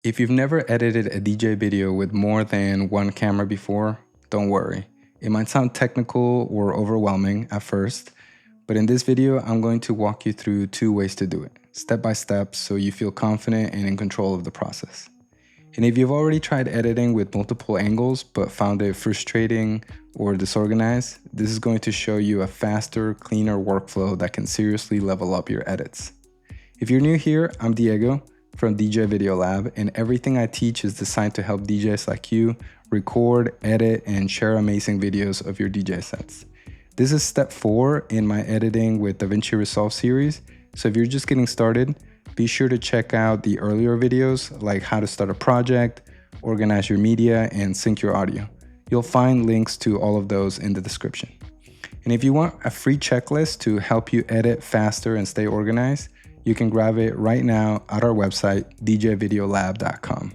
If you've never edited a DJ video with more than one camera before, don't worry. It might sound technical or overwhelming at first, but in this video, I'm going to walk you through 2 ways to do it, step by step, so you feel confident and in control of the process. And if you've already tried editing with multiple angles but found it frustrating or disorganized, this is going to show you a faster, cleaner workflow that can seriously level up your edits. If you're new here, I'm Diego from DJ Video Lab, and everything I teach is designed to help DJs like you record, edit, and share amazing videos of your DJ sets. This is step 4 in my editing with DaVinci Resolve series, so if you're just getting started, be sure to check out the earlier videos like how to start a project, organize your media, and sync your audio. You'll find links to all of those in the description. And if you want a free checklist to help you edit faster and stay organized, you can grab it right now at our website, djvideolab.com.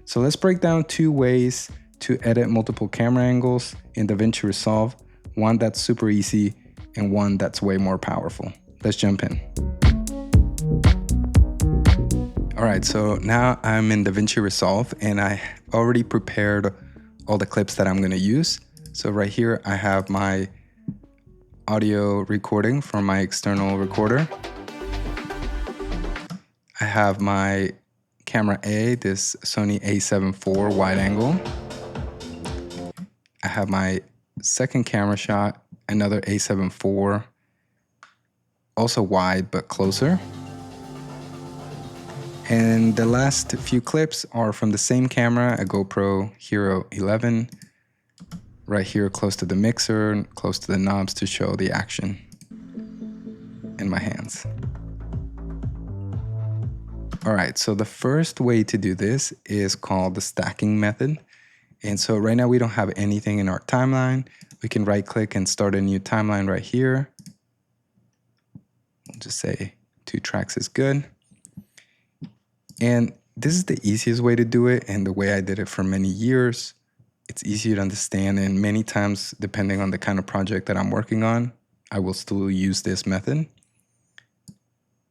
So let's break down 2 ways to edit multiple camera angles in DaVinci Resolve, one that's super easy and one that's way more powerful. Let's jump in. All right, so now I'm in DaVinci Resolve and I already prepared all the clips that I'm gonna use. So right here, I have my audio recording from my external recorder. I have my camera A, this Sony A7 IV wide angle. I have my second camera shot, another A7 IV, also wide but closer. And the last few clips are from the same camera, a GoPro Hero 11, right here close to the mixer, close to the knobs to show the action in my hands. All right, so the first way to do this is called the stacking method. And so right now we don't have anything in our timeline. We can right click and start a new timeline right here. We'll just say 2 tracks is good. And this is the easiest way to do it and the way I did it for many years. It's easy to understand, and many times, depending on the kind of project that I'm working on, I will still use this method.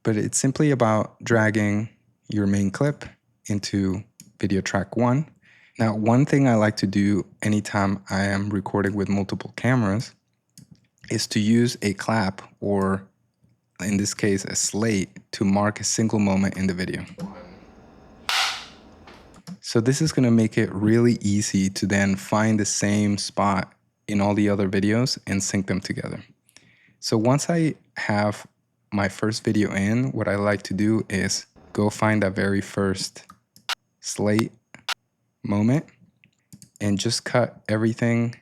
But it's simply about dragging your main clip into video track 1. Now, one thing I like to do anytime I am recording with multiple cameras is to use a clap, or in this case, a slate, to mark a single moment in the video. So this is gonna make it really easy to then find the same spot in all the other videos and sync them together. So once I have my first video in, what I like to do is go find that very first slate moment and just cut everything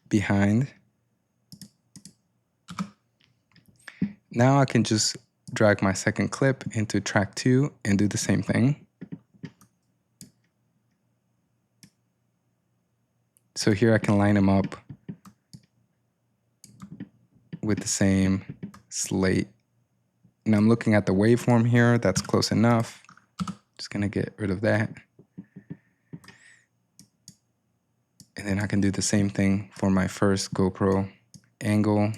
behind. Now I can just drag my second clip into track 2 and do the same thing. So here I can line them up with the same slate. And I'm looking at the waveform here, that's close enough. Just gonna get rid of that. And then I can do the same thing for my first GoPro angle.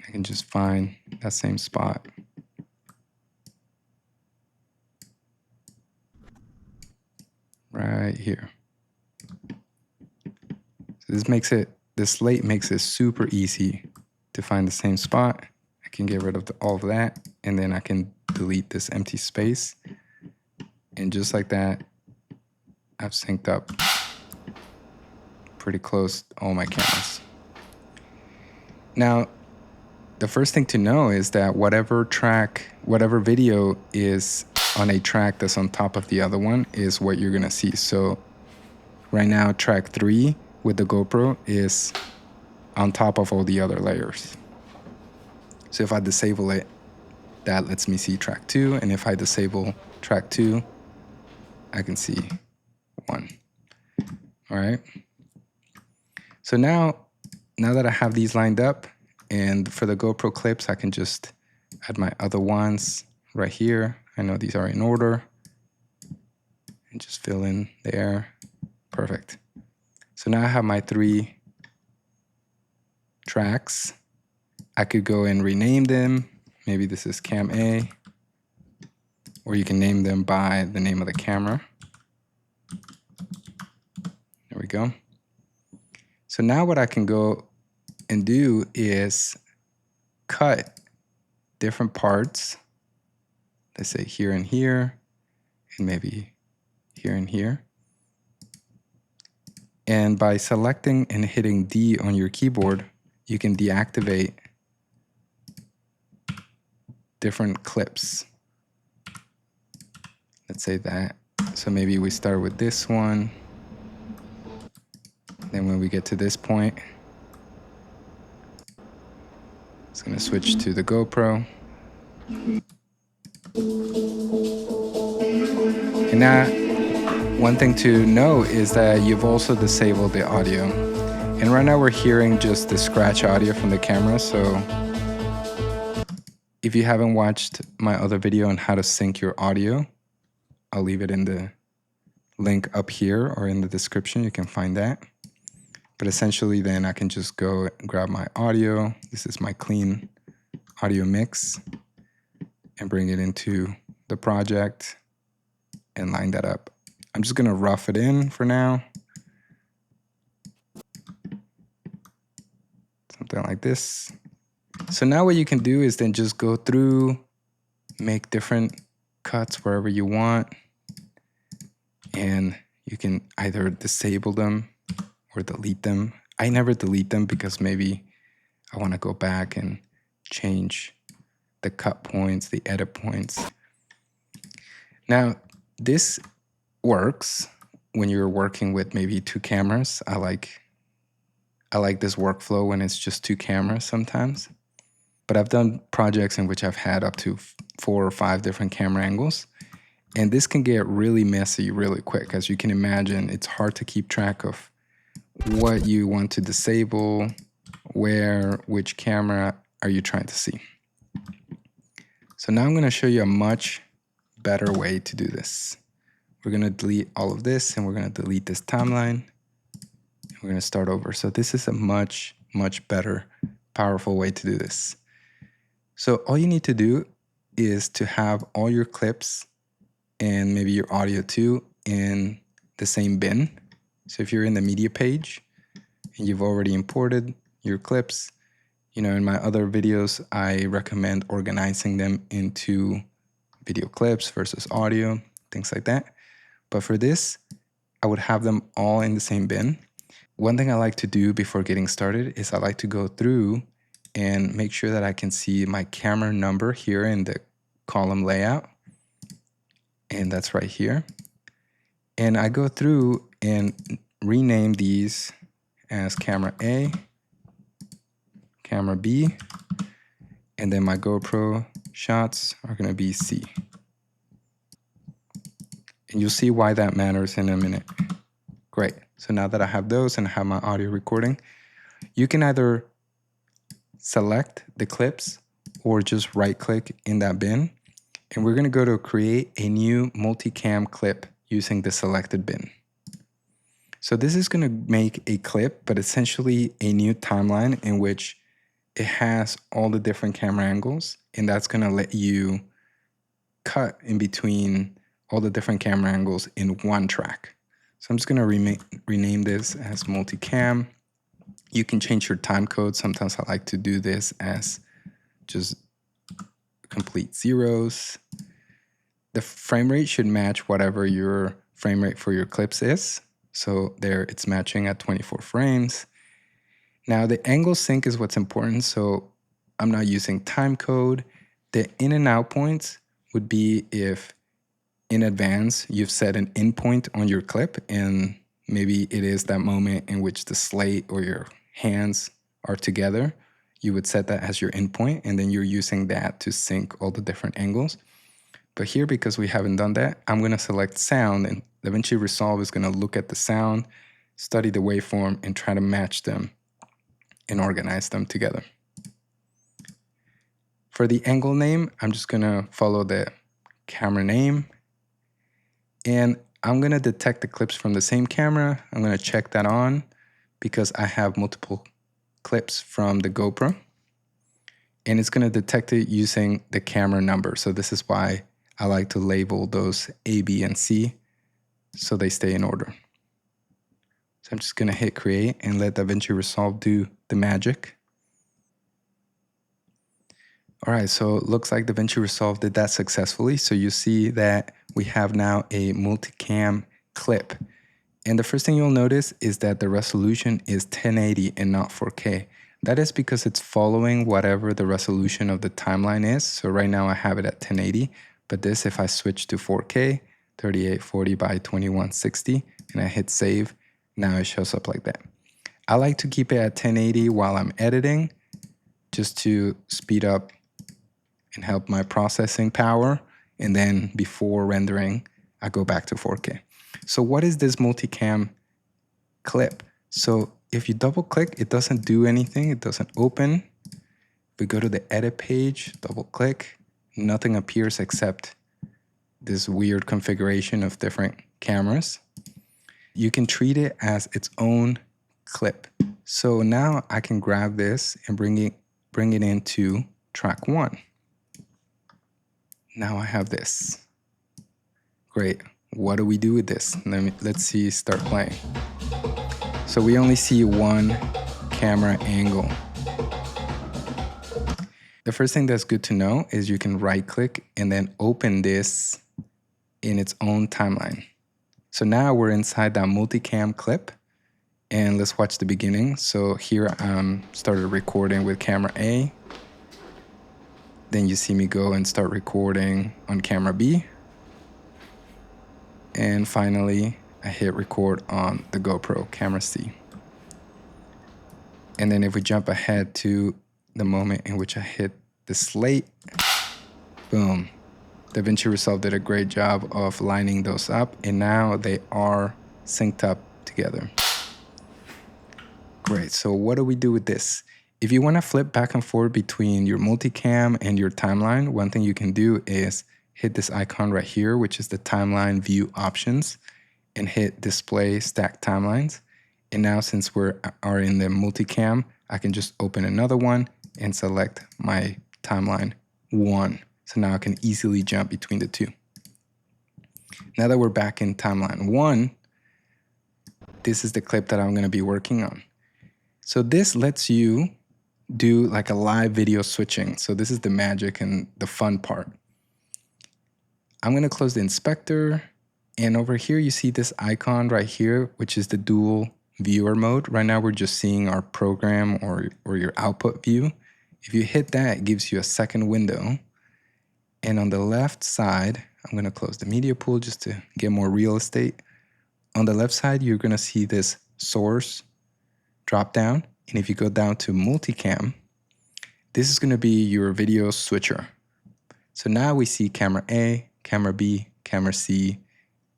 I can just find that same spot. Right here. So this slate makes it super easy to find the same spot. I can get rid of all of that, and then I can delete this empty space. And just like that, I've synced up pretty close all my cameras. Now, the first thing to know is that whatever video is on a track that's on top of the other one is what you're gonna see. So right now, track 3 with the GoPro is on top of all the other layers. So if I disable it, that lets me see track 2. And if I disable track 2, I can see 1. All right. So now that I have these lined up, and for the GoPro clips, I can just add my other ones right here. I know these are in order. And just fill in there. Perfect. So now I have my 3 tracks. I could go and rename them. Maybe this is Cam A. or you can name them by the name of the camera. There we go. So now what I can go and do is cut different parts. Let's say here and here, and maybe here and here. And by selecting and hitting D on your keyboard, you can deactivate different clips. Let's say that. So maybe we start with this one. Then when we get to this point, it's going to switch to the GoPro. And now, one thing to know is that you've also disabled the audio. And right now we're hearing just the scratch audio from the camera. So if you haven't watched my other video on how to sync your audio, I'll leave it in the link up here or in the description. You can find that. But essentially then I can just go and grab my audio. This is my clean audio mix, and bring it into the project and line that up. I'm just gonna rough it in for now. Something like this. So now what you can do is then just go through, make different cuts wherever you want, and you can either disable them or delete them. I never delete them because maybe I want to go back and change the cut points, the edit points. Now, this works when you're working with maybe two cameras. I like this workflow when it's just two cameras sometimes. But I've done projects in which I've had up to 4 or 5 different camera angles. And this can get really messy really quick. As you can imagine, it's hard to keep track of what you want to disable, where, which camera are you trying to see. So now I'm going to show you a much better way to do this. We're going to delete all of this, and we're going to delete this timeline. We're going to start over. So this is a much, much better, powerful way to do this. So all you need to do is to have all your clips and maybe your audio too in the same bin. So if you're in the media page and you've already imported your clips, you know, in my other videos, I recommend organizing them into video clips versus audio, things like that. But for this, I would have them all in the same bin. One thing I like to do before getting started is I like to go through and make sure that I can see my camera number here in the column layout. And that's right here. And I go through and rename these as camera A, camera B, and then my GoPro shots are going to be C. And you'll see why that matters in a minute. Great. So now that I have those and I have my audio recording, you can either select the clips or just right click in that bin. And we're going to go to create a new multicam clip using the selected bin. So this is going to make a clip, but essentially a new timeline in which it has all the different camera angles, and that's going to let you cut in between all the different camera angles in one track. So I'm just going to rename this as Multicam. You can change your time code. Sometimes I like to do this as just complete zeros. The frame rate should match whatever your frame rate for your clips is. So there it's matching at 24 frames. Now the angle sync is what's important. So I'm not using time code. The in and out points would be if in advance you've set an in point on your clip, and maybe it is that moment in which the slate or your hands are together. You would set that as your in point, and then you're using that to sync all the different angles. But here, because we haven't done that, I'm going to select sound, and DaVinci Resolve is going to look at the sound, study the waveform, and try to match them and organize them together. For the angle name, I'm just going to follow the camera name, and I'm going to detect the clips from the same camera. I'm going to check that on because I have multiple clips from the GoPro, and it's going to detect it using the camera number. So this is why I like to label those A, B, and C so they stay in order. So I'm just gonna hit create and let DaVinci Resolve do the magic. All right, so it looks like DaVinci Resolve did that successfully. So you see that we have now a multicam clip. And the first thing you'll notice is that the resolution is 1080 and not 4K. That is because it's following whatever the resolution of the timeline is. So right now I have it at 1080, but this, if I switch to 4K, 3840 by 2160, and I hit save, now it shows up like that. I like to keep it at 1080 while I'm editing, just to speed up and help my processing power. And then before rendering, I go back to 4K. So what is this multicam clip? So if you double click, it doesn't do anything. It doesn't open. If we go to the edit page, double click, nothing appears except this weird configuration of different cameras. You can treat it as its own clip. So now I can grab this and bring it into track 1. Now I have this. Great. What do we do with this? Let's see, start playing. So we only see one camera angle. The first thing that's good to know is you can right click and then open this in its own timeline. So now we're inside that multicam clip, and let's watch the beginning. So here I started recording with camera A. Then you see me go and start recording on camera B. And finally, I hit record on the GoPro camera C. And then if we jump ahead to the moment in which I hit the slate, boom. DaVinci Resolve did a great job of lining those up, and now they are synced up together. Great, so what do we do with this? If you wanna flip back and forth between your multicam and your timeline, one thing you can do is hit this icon right here, which is the timeline view options, and hit display stack timelines. And now since we are in the multicam, I can just open another one and select my timeline 1. So now I can easily jump between the two. Now that we're back in timeline 1, this is the clip that I'm gonna be working on. So this lets you do like a live video switching. So this is the magic and the fun part. I'm gonna close the inspector, and over here you see this icon right here, which is the dual viewer mode. Right now we're just seeing our program or your output view. If you hit that, it gives you a second window. And on the left side, I'm gonna close the media pool just to get more real estate. On the left side, you're gonna see this source drop down. And if you go down to multicam, this is gonna be your video switcher. So now we see camera A, camera B, camera C,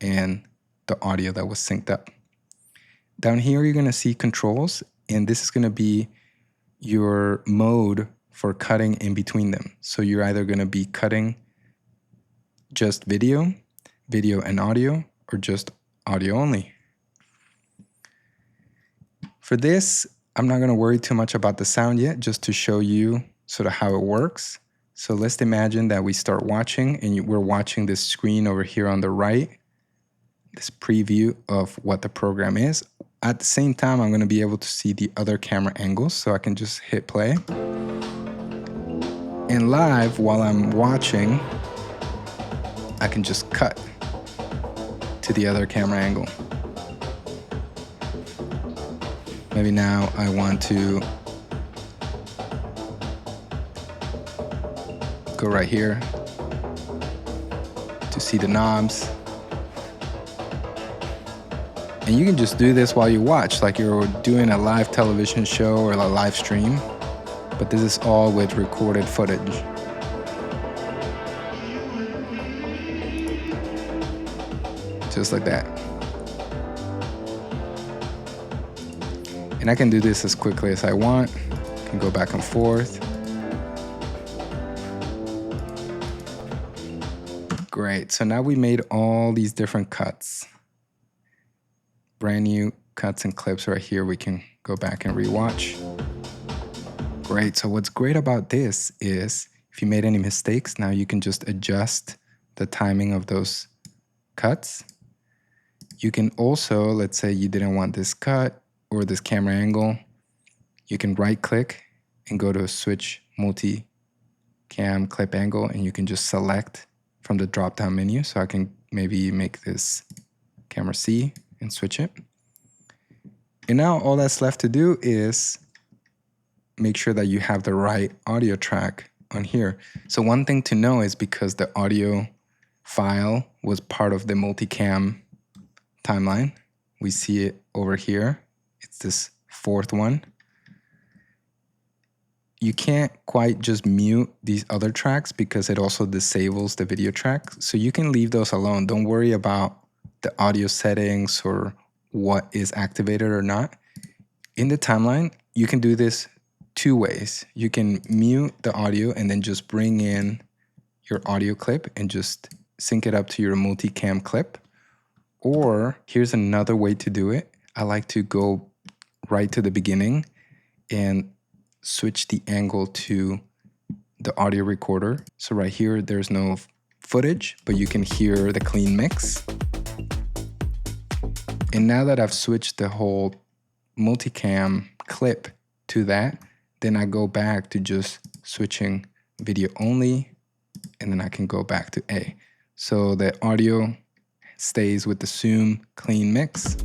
and the audio that was synced up. Down here, you're gonna see controls, and this is gonna be your mode for cutting in between them. So you're either gonna be cutting just video, video and audio, or just audio only. For this, I'm not gonna worry too much about the sound yet, just to show you sort of how it works. So let's imagine that we start watching, and we're watching this screen over here on the right, this preview of what the program is. At the same time, I'm gonna be able to see the other camera angles, so I can just hit play. And live, while I'm watching, I can just cut to the other camera angle. Maybe now I want to go right here to see the knobs. And you can just do this while you watch, like you're doing a live television show or a live stream, but this is all with recorded footage. Just like that. And I can do this as quickly as I want. I can go back and forth. Great, so now we made all these different cuts. Brand new cuts and clips right here. We can go back and rewatch. Great, so what's great about this is if you made any mistakes, now you can just adjust the timing of those cuts. You can also, let's say you didn't want this cut or this camera angle, you can right click and go to switch multicam clip angle, and you can just select from the drop down menu. So I can maybe make this camera C and switch it. And now all that's left to do is make sure that you have the right audio track on here. So one thing to know is because the audio file was part of the Multicam timeline, we see it over here. It's this fourth one. You can't quite just mute these other tracks because it also disables the video track. So you can leave those alone. Don't worry about the audio settings or what is activated or not. In the timeline, you can do this two ways. You can mute the audio and then just bring in your audio clip and just sync it up to your multicam clip. Or here's another way to do it. I like to go right to the beginning and switch the angle to the audio recorder. So right here, there's no footage, but you can hear the clean mix. And now that I've switched the whole multicam clip to that, then I go back to just switching video only, and then I can go back to A. So the audio stays with the zoom clean mix.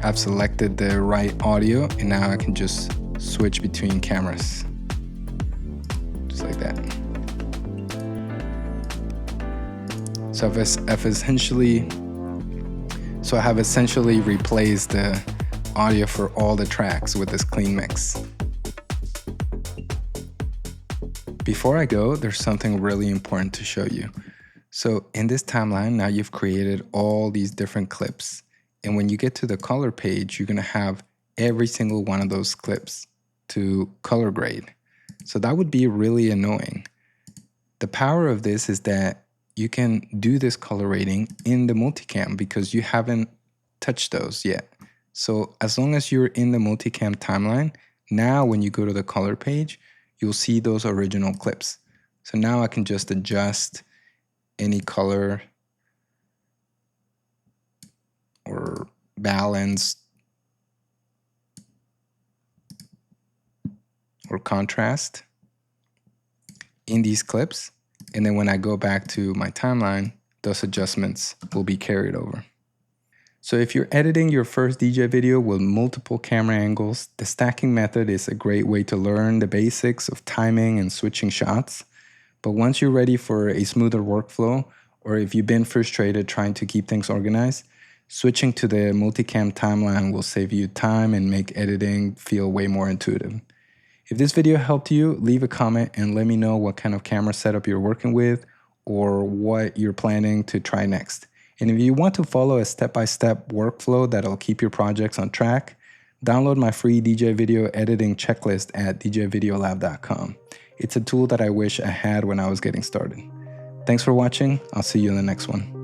I've selected the right audio, and now I can just switch between cameras. Just like that. So I have essentially replaced the audio for all the tracks with this clean mix. Before I go, there's something really important to show you. So in this timeline, now you've created all these different clips. And when you get to the color page, you're gonna have every single one of those clips to color grade. So that would be really annoying. The power of this is that you can do this color grading in the multicam because you haven't touched those yet. So as long as you're in the multicam timeline, now when you go to the color page, you'll see those original clips. So now I can just adjust any color or balance or contrast in these clips. And then when I go back to my timeline, those adjustments will be carried over. So if you're editing your first DJ video with multiple camera angles, the stacking method is a great way to learn the basics of timing and switching shots. But once you're ready for a smoother workflow, or if you've been frustrated trying to keep things organized, switching to the multicam timeline will save you time and make editing feel way more intuitive. If this video helped you, leave a comment and let me know what kind of camera setup you're working with or what you're planning to try next. And if you want to follow a step-by-step workflow that'll keep your projects on track, download my free DJ video editing checklist at djvideolab.com. It's a tool that I wish I had when I was getting started. Thanks for watching. I'll see you in the next one.